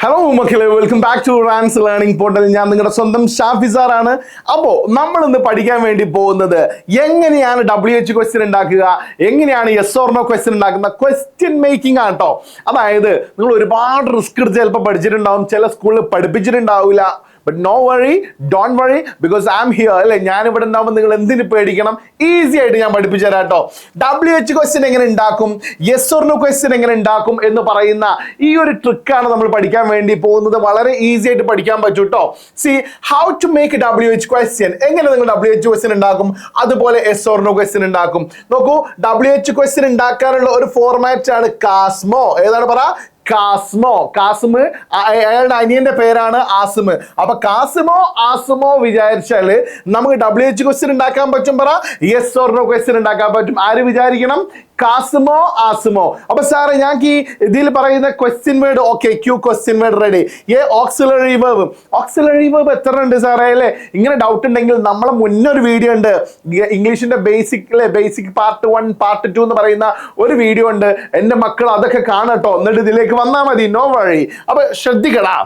Hello മക്കളെ, welcome back to റാൻസ് learning portal. ഞാൻ നിങ്ങളുടെ സ്വന്തം ഷാഫിസാർ ആണ്. അപ്പോൾ നമ്മൾ ഇന്ന് പഠിക്കാൻ വേണ്ടി പോകുന്നത് എങ്ങനെയാണ് WH ക്വസ്റ്റ്യൻ ഉണ്ടാക്കുക, എങ്ങനെയാണ് യെസ് ഓർ നോ ക്വസ്റ്റ്യൻ ഉണ്ടാക്കുന്ന ക്വസ്റ്റ്യൻ മേക്കിംഗ് ആണ് കേട്ടോ. അതായത് നിങ്ങൾ ഒരുപാട് റിസ്ക് എടുത്ത് ചിലപ്പോൾ പഠിച്ചിട്ടുണ്ടാവും, ചില സ്കൂളിൽ പഠിപ്പിച്ചിട്ടുണ്ടാവില്ല. But no worry, don't worry, because I'm here. അല്ലെ, ഞാൻ ഇവിടെ ഉണ്ടാവുമ്പോൾ നിങ്ങൾ എന്തിനു പേടിക്കണം? ഈസി ആയിട്ട് ഞാൻ പഠിപ്പിച്ചു തരാം കേട്ടോ. WH ക്വസ്റ്റ്യൻ എങ്ങനെ ഉണ്ടാക്കും, യെസ് ഓർ നോ ക്വസ്റ്റ്യൻ എങ്ങനെ ഉണ്ടാക്കും എന്ന് പറയുന്ന ഈ ഒരു ട്രിക്കാണ് നമ്മൾ പഠിക്കാൻ വേണ്ടി പോകുന്നത്. വളരെ ഈസി ആയിട്ട് പഠിക്കാൻ പറ്റും കേട്ടോ. See how to make WH question, എങ്ങനെ നിങ്ങൾ WH ക്വസ്റ്റ്യൻ ഉണ്ടാക്കും, അതുപോലെ യെസ് ഓർ നോ ക്വസ്റ്റ്യൻ ഉണ്ടാക്കും. നോക്കൂ, WH ക്വസ്റ്റ്യൻ ഉണ്ടാക്കാനുള്ള ഒരു ഫോർമാറ്റ് ആണ് കാസ്മോ. ഏതാണ് പറ? കാസ്മോ. കാസിമ് അയാളുടെ അനിയന്റെ പേരാണ് ആസിമ്. അപ്പൊ കാസിമോ ആസിമോ വിചാരിച്ചാല് നമുക്ക് WH ക്വസ്റ്റ്യൻ ഉണ്ടാക്കാൻ പറ്റും. പറ, യെസ് ഓർ നോ ക്വസ്റ്റ്യൻ ഉണ്ടാക്കാൻ പറ്റും. ആര് വിചാരിക്കണം? കാസിമോ ആസിമോ. അപ്പൊ സാറേ ഞങ്ങൾക്ക് ഈ ഇതിൽ പറയുന്ന question word okay, Q question word ready. Auxiliary verb. Auxiliary verb എത്ര ഉണ്ട് സാറേ? അല്ലേ, ഇങ്ങനെ ഡൗട്ട് ഉണ്ടെങ്കിൽ നമ്മളെ മുന്നൊരു വീഡിയോ ഉണ്ട്, ഇംഗ്ലീഷിന്റെ ബേസിക് അല്ലെ, ബേസിക് പാർട്ട് 1 പാർട്ട് 2 എന്ന് പറയുന്ന ഒരു വീഡിയോ ഉണ്ട്. എന്റെ മക്കൾ അതൊക്കെ കാണട്ടോ, എന്നിട്ട് ഇതിലേക്ക് വന്നാൽ മതി. നോ വഴി. അപ്പൊ ശ്രദ്ധിക്കടാ,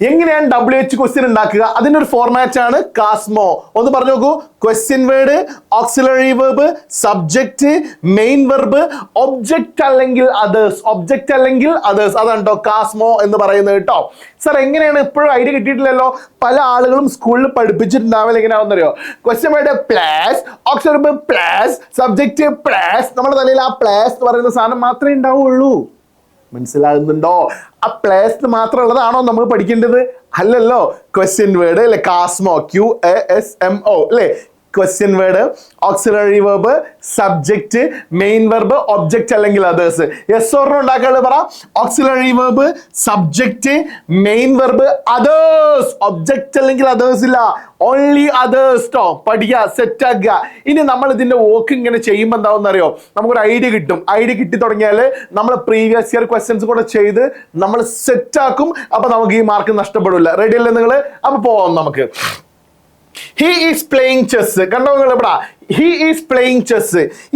എങ്ങനെയാണ് WH ക്വസ്റ്റ്യൻ ഉണ്ടാക്കുക? അതിന്റെ ഒരു ഫോർമാറ്റ് ആണ് കാസ്മോ. ഒന്ന് പറഞ്ഞു നോക്കൂ. Question word, auxiliary verb, subject, main verb, object അല്ലെങ്കിൽ അതേഴ്സ്. ഒബ്ജക്റ്റ് അല്ലെങ്കിൽ അതേഴ്സ്, അതാണ് കേട്ടോ കാസ്മോ എന്ന് പറയുന്നത് കേട്ടോ. സാർ എങ്ങനെയാണ്? ഇപ്പോഴും ഐഡിയ കിട്ടിയിട്ടില്ലല്ലോ. പല ആളുകളും സ്കൂളിൽ പഠിപ്പിച്ചിട്ടുണ്ടാവില്ല. എങ്ങനെയാണെന്നറിയോ? Question word plus, auxiliary verb plus, subject plus. നമ്മുടെ തലയിൽ ആ പ്ലസ് എന്ന് പറയുന്ന സാധനം മാത്രമേ ഉണ്ടാവുള്ളൂ. മനസ്സിലാകുന്നുണ്ടോ? ആ പ്ലേസ് മാത്രമുള്ളതാണോ നമ്മൾ പഠിക്കേണ്ടത്? അല്ലല്ലോ. ക്വസ്റ്റ്യൻ വേർഡ് അല്ലെ, കാസ്മോ, QASMO അല്ലെ. Question word, auxiliary verb, subject, main verb, object അല്ലെങ്കിൽ അതേഴ്സ്. യെസ് ഓർ നോ ഉണ്ടാക്കാനുള്ളത് പറ. Auxiliary verb, subject, main verb, others. Object അല്ലെങ്കിൽ അതേഴ്സ് ഇല്ല, ഓൺലി അതേഴ്സ് ട്ടോ. പഠിക്കുക, സെറ്റ് ആക്കുക. ഇനി നമ്മൾ ഇതിന്റെ വർക്ക് ഇങ്ങനെ ചെയ്യുമ്പോൾ എന്താവുന്ന അറിയോ? നമുക്കൊരു ഐഡിയ കിട്ടും. ഐഡിയ കിട്ടി തുടങ്ങിയാൽ നമ്മൾ പ്രീവിയസ് ഇയർ ക്വസ്റ്റ്യൻസ് കൂടെ ചെയ്ത് നമ്മൾ സെറ്റ് ആക്കും. അപ്പൊ നമുക്ക് ഈ മാർക്ക് നഷ്ടപ്പെടില്ല. റെഡി അല്ലേ നിങ്ങൾ? അപ്പൊ പോവാം നമുക്ക്. He is playing chess. കണ്ടോ നിങ്ങൾ ഇവിടെ? He is playing chess.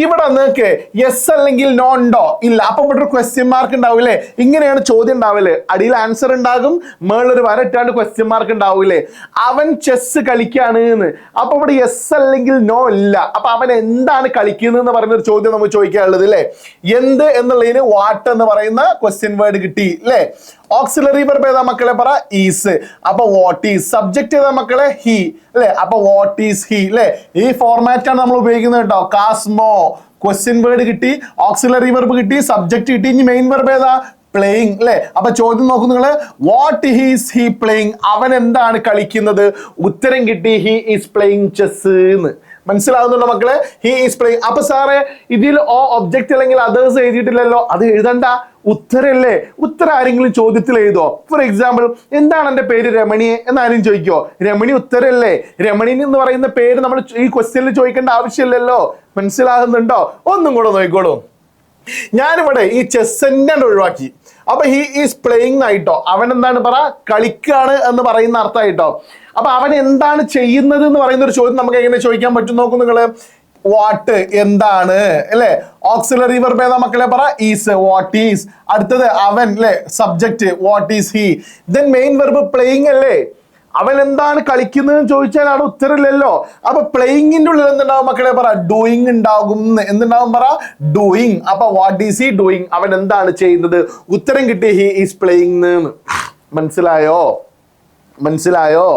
ഇവിടെ നിങ്ങൾക്ക് യെസ് അല്ലെങ്കിൽ നോ ഉണ്ടോ? ഇല്ല. അപ്പൊ ഇവിടെ ഒരു ക്വസ്റ്റ്യൻ മാർക്ക് ഉണ്ടാവില്ലേ? ഇങ്ങനെയാണ് ചോദ്യം ഉണ്ടാവില്ലേ? അടിയിൽ ആൻസർ ഉണ്ടാകും, മേളൊരു വരട്ടാണ്ട് ക്വസ്റ്റ്യൻ മാർക്ക് ഉണ്ടാവില്ലേ? അവൻ ചെസ് കളിക്കാണ് എന്ന്. അപ്പൊ ഇവിടെ യെസ് അല്ലെങ്കിൽ നോ ഇല്ല. അപ്പൊ അവൻ എന്താണ് കളിക്കുന്നത് എന്ന് പറയുന്ന ഒരു ചോദ്യം നമുക്ക് ചോദിക്കാനുള്ളത് അല്ലേ? എന്ത് എന്നുള്ളതിന് വാട്ട് എന്ന് പറയുന്ന ക്വസ്റ്റ്യൻ വേർഡ് കിട്ടി അല്ലേ? ഓക്സിലറി വെർബ് ഏതാ മക്കളെ? പറ, ഈസ്. അപ്പൊ വാട്ട് ഈസ്. സബ്ജക്ട് ഏതാ മക്കളെ? ഹി അല്ലെ. അപ്പൊ വാട്ട് ഈസ് ഹി അല്ലെ. ഈ ഫോർമാറ്റ് ആണ് നമ്മൾ ഉപയോഗിക്കുന്നത് കേട്ടോ. കാസ്മോ. ക്വസ്റ്റ്യൻ വേർഡ് കിട്ടി, ഓക്സിലറി വെർബ് കിട്ടി, സബ്ജക്ട് കിട്ടി. ഇനി മെയിൻ വെർബ് ഏതാ? പ്ലേയിങ് അല്ലെ. അപ്പൊ ചോദ്യം നോക്കൂ നിങ്ങള്, വാട്ട് ഈസ് ഹി പ്ലേയിങ്? അവൻ എന്താണ് കളിക്കുന്നത്? ഉത്തരം കിട്ടി, ഹി ഈസ് പ്ലേയിങ് ചെസ് എന്ന്. മനസ്സിലാവുന്നുണ്ടോ മക്കളെ? He is playing. അപ്പൊ സാറേ ഇതിൽ ഒബ്ജക്റ്റ് അല്ലെങ്കിൽ അതേഴ്സ് എഴുതിയിട്ടില്ലല്ലോ. അത് എഴുതണ്ട, ഉത്തരല്ലേ. ഉത്തരം ആരെങ്കിലും ചോദ്യത്തിൽ എഴുതോ? ഫോർ എക്സാമ്പിൾ, എന്താണ് എന്റെ പേര് രമണിയെ എന്നാരും ചോദിക്കോ? രമണി ഉത്തരല്ലേ. രമണി എന്ന് പറയുന്ന പേര് നമ്മൾ ഈ ക്വസ്റ്റ്യനിൽ ചോദിക്കേണ്ട ആവശ്യമില്ലല്ലോ. മനസ്സിലാകുന്നുണ്ടോ? ഒന്നും കൂടെ നോക്കിക്കോളൂ. ഞാനിവിടെ ഈ ചെസ്സിനെ ഒഴിവാക്കി. അപ്പൊ ഹി ഈസ് പ്ലേയിങ് ആയിട്ടോ. അവൻ എന്താണ് പറ? കളിക്കാണ് എന്ന് പറയുന്ന അർത്ഥമായിട്ടോ. അപ്പൊ അവൻ എന്താണ് ചെയ്യുന്നത് എന്ന് പറയുന്ന ഒരു ചോദ്യം നമുക്ക് എങ്ങനെ ചോദിക്കാൻ പറ്റും? നോക്കൂ നിങ്ങള്. വാട്ട് എന്താണ് അല്ലെ. ഓക്സിലറി വെർബ് ഏതാ മക്കളെ? പറ, ഈസ്. What is. അടുത്തത് അവൻ അല്ലെ, subject. What is he. Then main verb playing അല്ലേ. അവൻ എന്താണ് കളിക്കുന്നത് ചോദിച്ചാലാണ് ഉത്തരമില്ലല്ലോ. അപ്പൊ പ്ലേയിങ്ങിന്റെ ഉള്ളിൽ എന്തുണ്ടാവും മക്കളെ? പറ, ഡൂയിങ് ഉണ്ടാകും. എന്തുണ്ടാവും? പറ, ഡൂയിങ്. അപ്പൊ വാട്ട് ഈസ് ഹി ഡൂയിങ്? അവൻ എന്താണ് ചെയ്യുന്നത്? ഉത്തരം കിട്ടി, ഹി ഈസ് പ്ലേയിങ്. മനസ്സിലായോ? മനസ്സിലായോ?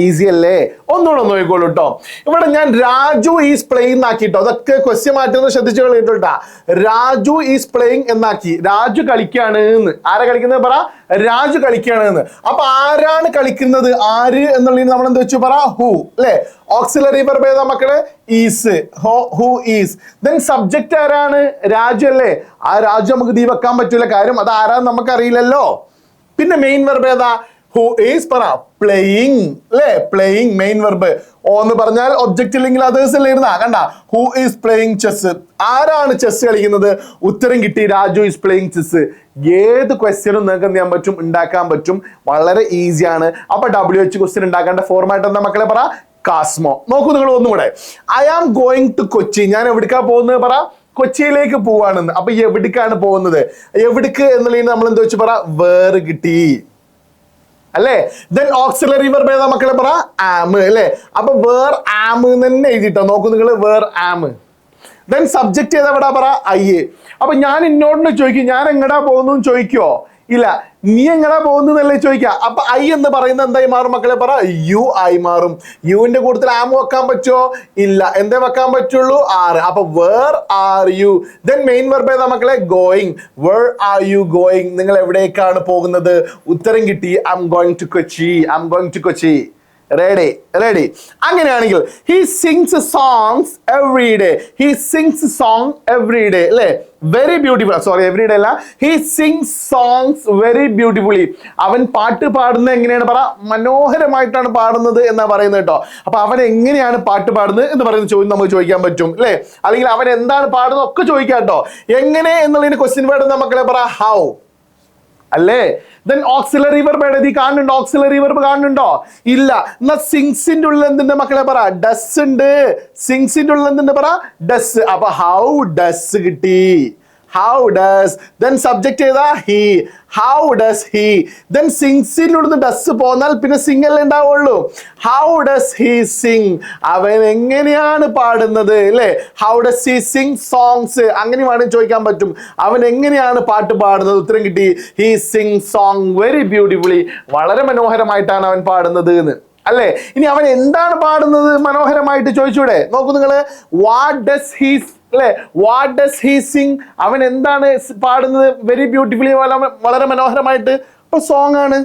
ഈസി അല്ലേ? ഒന്നുകൂടെ നോക്കിക്കോളൂ കേട്ടോ. ഇവിടെ ഞാൻ രാജു ഈസ് പ്ലേയിങ് ആക്കിട്ടോ. അതൊക്കെ ക്വസ്റ്റ്യൻ മാറ്റുന്നത് ശ്രദ്ധിച്ചു കളിട്ടോട്ടാ. രാജു ഈസ് പ്ലേയിങ് എന്നാക്കി. രാജു കളിക്കാണ് എന്ന്. ആരാ കളിക്കുന്നത്? പറ, രാജു കളിക്കാണ് എന്ന്. അപ്പൊ ആരാണ് കളിക്കുന്നത്? ആര് എന്നുള്ളതിന് നമ്മൾ എന്ത് വെച്ചു? പറ, ഹു അല്ലെ. ഓക്സിലറി വെർബ് ഏതാ മക്കളെ? Is. Who is. Then subject ആരാണ്? രാജു അല്ലേ. ആ രാജു നമുക്ക് തീ വെക്കാൻ പറ്റൂല, കാര്യം അത് ആരാന്ന് നമുക്ക് അറിയില്ലല്ലോ. പിന്നെ മെയിൻ വെർബ് ഏതാ? Who is. പറ, പ്ലേയിങ് അല്ലെ. Playing main verb. ഓ എന്ന് പറഞ്ഞാൽ ഒബ്ജക്റ്റ് ഇല്ലെങ്കിൽ അതേഴ്സ് അല്ലേ ഇരുന്ന. കണ്ട, ഹു ഈസ് പ്ലേയിങ് ചെസ്. ആരാണ് ചെസ് കളിക്കുന്നത്? ഉത്തരം കിട്ടി, രാജു ഈസ് പ്ലേയിങ് ചെസ്. ഏത് ക്വസ്റ്റ്യനും നിങ്ങൾക്ക് എന്ത് ചെയ്യാൻ പറ്റും? ഉണ്ടാക്കാൻ പറ്റും. വളരെ ഈസിയാണ്. അപ്പൊ WH ക്വസ്റ്റ്യൻ ഉണ്ടാക്കേണ്ട ഫോർമാറ്റ് എന്താ മക്കളെ? പറ, കാസ്മോ. നോക്കൂ നിങ്ങൾ ഒന്നുകൂടെ. I am going to Kochi. ഞാൻ എവിടേക്കാ പോകുന്നത്? പറ, കൊച്ചിയിലേക്ക് പോവാണെന്ന്. അപ്പൊ എവിടേക്കാണ് പോകുന്നത്? എവിടേക്ക് എന്നുള്ളതിന് നമ്മൾ എന്താ വെച്ച് പറ? വേർ കിട്ടി. അല്ലേ? ദെൻ ഓക്സിലറി വെർബ് ഏതാ മക്കളെ പറ? ആം അല്ലേ? അപ്പൊ വേർ ആം തന്നെ എഴുതിട്ടോ, നോക്കൂ നിങ്ങൾ, വേർ ആം. ദെൻ സബ്ജക്ട് ഏതാ ഇവിടെ പറ? ഐ. അപ്പൊ ഞാൻ എന്നോട് ചോദിക്കും ഞാൻ എങ്ങടാ പോകുന്നു ചോദിക്കോ? ഇല്ല, നീ എങ്ങടാ പോകുന്നല്ലേ ചോദിക്കുക. അപ്പൊ ഐ എന്ന് പറയുന്നത് എന്തായി മാറും മക്കളെ പറ? യു ആയി മാറും. യുവിന്റെ കൂട്ടത്തിൽ ആം വെക്കാൻ പറ്റുമോ? ഇല്ല. എന്തേ വെക്കാൻ പറ്റുള്ളൂ? ആർ. അപ്പൊ where are you. Then main verb ഏതാ മക്കളെ? Going. Where are you going? നിങ്ങൾ എവിടേക്കാണ് പോകുന്നത്? ഉത്തരം കിട്ടി, I M going to Kochi. I M going to Kochi. Ready ready. അങ്ങനെയാണെങ്കിൽ he sings songs every day. He sings song every day അല്ലേ? Very beautiful. Sorry, every day അല്ല, he sings songs very beautifully. അവൻ പാട്ട് പാടുന്നത് എങ്ങനെയാണ് പറ? മനോഹരമായിട്ടാണ് പാടുന്നത് എന്നാ പറയുന്നത് കേട്ടോ. അപ്പൊ അവൻ എങ്ങനെയാണ് പാട്ട് പാടുന്നത് എന്ന് പറയുന്ന ചോദ്യം നമുക്ക് ചോദിക്കാൻ പറ്റും അല്ലേ? അല്ലെങ്കിൽ അവൻ എന്താണ് പാടുന്നത് ഒക്കെ ചോദിക്കാം കേട്ടോ. എങ്ങനെ എന്നുള്ളതിന് ക്വസ്റ്റ്യൻ വേർഡ് മക്കളെ പറ? ഹൗ അല്ലേ? ദെൻ ഓക്സിലറി വെർബ് എഴുതി കാണുന്നുണ്ടോ? ഓക്സിലറി വെർബ് കാണുന്നുണ്ടോ? ഇല്ല. എന്നാ സിങ്സിന്റെ ഉള്ളിൽ എന്തിന്റെ മക്കളെ പറ? ഡസ് ഉണ്ട്. സിങ്സിന്റെ ഉള്ളിൽ എന്തിന്റെ പറ? ഡസ്. അപ്പൊ ഹൗ ഡസ് കിട്ടി. How does. ദെൻ സബ്ജക്ട് ഏതാ? He. How does he. Then സിങ്സിനുള്ളിൽ ഡസ് പോന്നാൽ പിന്നെ സിംഗ് അല്ലേ ഉണ്ടാവുള്ളൂ. How does he sing? അവൻ എങ്ങനെയാണ് പാടുന്നത് അല്ലേ? How does he sing songs? അങ്ങനെ വേണമെങ്കിൽ ചോദിക്കാൻ പറ്റും. അവൻ എങ്ങനെയാണ് പാട്ട് പാടുന്നത്? ഉത്തരം കിട്ടി, he Singh song very beautifully. വളരെ മനോഹരമായിട്ടാണ് അവൻ പാടുന്നത് എന്ന് അല്ലേ? ഇനി അവൻ എന്താണ് പാടുന്നത് മനോഹരമായിട്ട് ചോദിച്ചൂടെ? നോക്കൂ നിങ്ങള്, വാട്ട് ഡസ് ഹി അല്ലെ? What does he sing? അവൻ എന്താണ് പാടുന്നത്? വെരി ബ്യൂട്ടിഫുള്ളി, വളരെ മനോഹരമായിട്ട്. അപ്പൊ സോങ് ആണ്.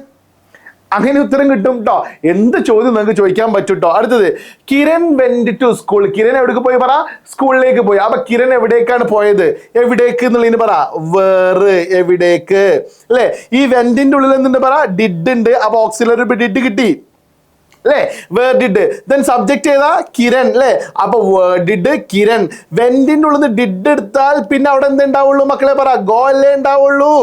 അങ്ങനെ ഉത്തരം കിട്ടും കേട്ടോ. എന്ത് ചോദ്യം നിങ്ങൾക്ക് ചോദിക്കാൻ പറ്റും കേട്ടോ. അടുത്തത്, Kiran went to school. Kiran എവിടേക്ക് പോയി പറ? സ്കൂളിലേക്ക് പോയി. അപ്പൊ കിരൺ എവിടേക്കാണ് പോയത്? എവിടേക്ക് എന്നുള്ളതിന് പറ? വേറെ. എവിടേക്ക് അല്ലെ? ഈ വെന്റിന്റെ ഉള്ളിൽ എന്തുണ്ട് പറ? ഡിഡ് ഉണ്ട്. അപ്പൊ ഓക്സിലറി ഡിഡ് കിട്ടി അല്ലേ? Where did. ദെൻ സബ്ജക്ട് ഏതാ? കിരൺ അല്ലേ? അപ്പൊ ഡിഡ് കിരൺ. വെന്റിന്റെ ഉള്ളിൽ നിന്ന് ഡിഡ് എടുത്താൽ പിന്നെ അവിടെ എന്തുണ്ടാവുള്ളൂ മക്കളെ പറ? ഗോ അല്ലേ ഉണ്ടാവുള്ളൂ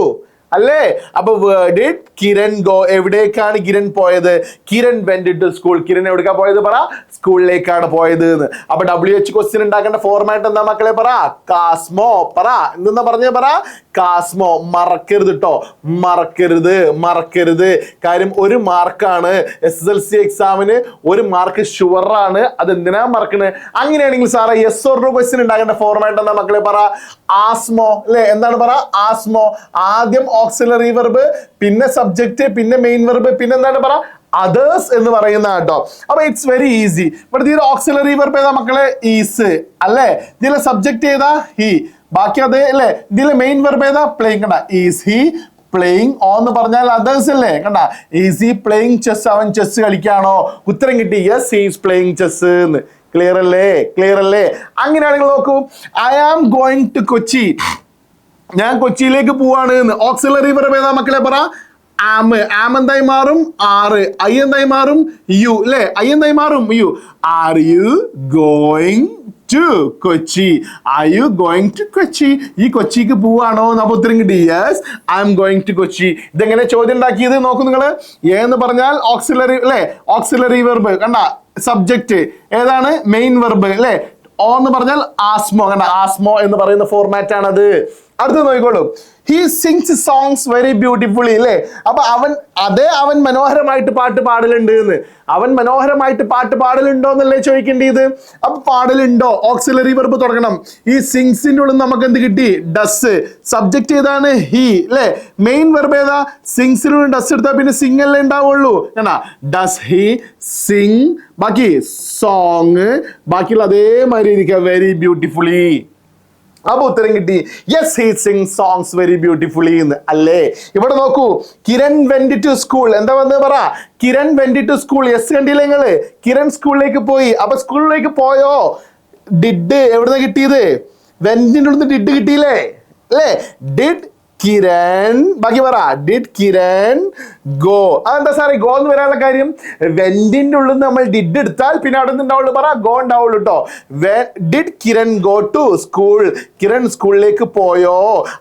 അല്ലേ? അപ്പൊ ഡിഡ് കിരൺ ഗോ? എവിടേക്കാണ് കിരൺ പോയത്? Kiran went to school. Kiran എവിടേക്കാ പോയത് പറ? സ്കൂളിലേക്കാണ് പോയത് എന്ന്. അപ്പൊ WH ക്വസ്റ്റ്യൻ ഉണ്ടാക്കേണ്ട ഫോർമാറ്റ് എന്താ മക്കളെ പറ? കാസ്മോ. പറ, എന്തെന്നാ പറഞ്ഞ പറ? കാസ്മോ. മറക്കരുത് കേട്ടോ, മറക്കരുത്, മറക്കരുത്. കാര്യം ഒരു മാർക്കാണ് SSLC എക്സാമിന്, ഒരു മാർക്ക് ഷുവറാണ്. അത് എന്തിനാ മറക്കണത്? അങ്ങനെയാണെങ്കിൽ സാറേ യെസ് ഓർ നോ ക്വസ്റ്റ്യൻ ഉണ്ടാക്കേണ്ട ഫോർമാറ്റ് എന്താ മക്കളെ പറ? ആസ്മോ അല്ലെ? എന്താണ് പറ? ആസ്മോ. ആദ്യം ഓക്സിലറി വെർബ്, പിന്നെ സബ്ജക്റ്റ്, പിന്നെ മെയിൻ വെർബ്, പിന്നെ എന്താണ് പറ? അതേഴ്സ് എന്ന് പറയുന്ന കേട്ടോ. അപ്പൊ ഇറ്റ്സ് വെരി ഈസി. ഇവിടെ ഇതിൽ ഓക്സിലറി വെർബ് ഏതാ മക്കളെ? ഈസ് അല്ലേ? ഇതിലെ സബ്ജക്റ്റ് ഏതാ? ഹി. ബാക്കി അതെ അല്ലേ? ഇതിലെ മെയിൻ വെർബ് ഏതാ? പ്ലേയിങ്. കണ്ട, ഈസ് ഹി പ്ലേയിങ്? ഓ എന്ന് പറഞ്ഞാൽ അതേഴ്സ് അല്ലേ? കണ്ട, ഈസ് ഹി പ്ലേയിങ് ചെസ്? അവൻ ചെസ് കളിക്കാണോ? ഉത്തരം കിട്ടി, yes he is playing chess എന്ന്. ക്ലിയർ അല്ലേ? ക്ലിയർ അല്ലേ? അങ്ങനെയാണെങ്കിൽ നോക്കൂ, I am going to Kochi. ഞാൻ കൊച്ചിയിലേക്ക് പോവാണ് എന്ന്. ഓക്സിലറി വെർബ് ഏതാ മക്കളെ പറ? ആം. ആം എന്തായി മാറും? ആറ്. ഐ എന്തായി മാറും? യു അല്ലേ? ഐ എന്തായി മാറും? You. Are you going to Kochi? Are you going to Kochi? ഈ കൊച്ചിക്ക് പോവാണോ? നമുക്ക് ഉത്തരം കിട്ടി, yes I M going to Kochi. ഇതെങ്ങനെ ചോദ്യം ഉണ്ടാക്കിയത് നോക്കൂ നിങ്ങള്. എന്ന് പറഞ്ഞാൽ ഓക്സിലറി അല്ലെ? Auxiliary verb. കണ്ട, സബ്ജക്റ്റ് ഏതാണ്? മെയിൻ വെർബ് അല്ലെ? ഓ എന്ന് പറഞ്ഞാൽ ആസ്മോ. കണ്ട, ആസ്മോ എന്ന് പറയുന്ന ഫോർമാറ്റ് ആണത്. അടുത്ത് നോക്കിക്കോളൂ, he sings songs very beautifully അല്ലേ? അപ്പൊ അവൻ മനോഹരമായിട്ട് പാട്ട് പാടലുണ്ട് എന്ന്. അവൻ മനോഹരമായിട്ട് പാട്ട് പാടലുണ്ടോ എന്നല്ലേ ചോദിക്കേണ്ടത്? അപ്പൊ പാടലുണ്ടോ? ഓക്സിലറി വെർബ് തുടങ്ങണം. ഈ സിങ്സിന്റെ ഉള്ളിൽ നമുക്ക് എന്ത് കിട്ടി? ഡസ്. സബ്ജക്ട് ഏതാണ്? ഹി അല്ലേ? മെയിൻ വെർബ് ഏതാ? സിങ്സിനുള്ള ഡസ് എടുത്താൽ പിന്നെ സിംഗ് അല്ലേ ഉണ്ടാവുള്ളൂ. കണ്ടാ, ഡസ് ഹി സിംഗ്. ബാക്കി സോങ്, ബാക്കിയുള്ള അതേമാതിരി ഇരിക്കുക, വെരി ബ്യൂട്ടിഫുള്ളി. അപ്പൊ ഉത്തരം കിട്ടി, yes he sing songs very beautifully എന്ന് അല്ലേ? ഇവിടെ നോക്കൂ, കിരൺ വെന്റ് ടു സ്കൂൾ. എന്താ വന്ന് പറ? Kiran went to school. Yes കണ്ടില്ലേ നിങ്ങള്? കിരൺ സ്കൂളിലേക്ക് പോയി. അപ്പൊ സ്കൂളിലേക്ക് പോയോ? ഡിഡ് എവിടുന്ന് കിട്ടിയത്? വെന്റിന്റെ ഉള്ളിൽ ഡിഡ് കിട്ടിയില്ലേ അല്ലേ? ഡിഡ് കിരൺ. ബാക്കി പറ, ഡിഡ് കിരൺ ഗോ. അതെന്താ സാറേ ഗോ എന്ന് വരാനുള്ള കാര്യം? വെന്റിന്റെ ഉള്ളിൽ നിന്ന് നമ്മൾ ഡിഡ് എടുത്താൽ പിന്നെ അവിടെ നിന്ന് ഉണ്ടാവുള്ളൂ പറ? ഗോ ഉണ്ടാവുള്ളൂ കേട്ടോ. Did Kiran go to school? Kiran സ്കൂളിലേക്ക് പോയോ?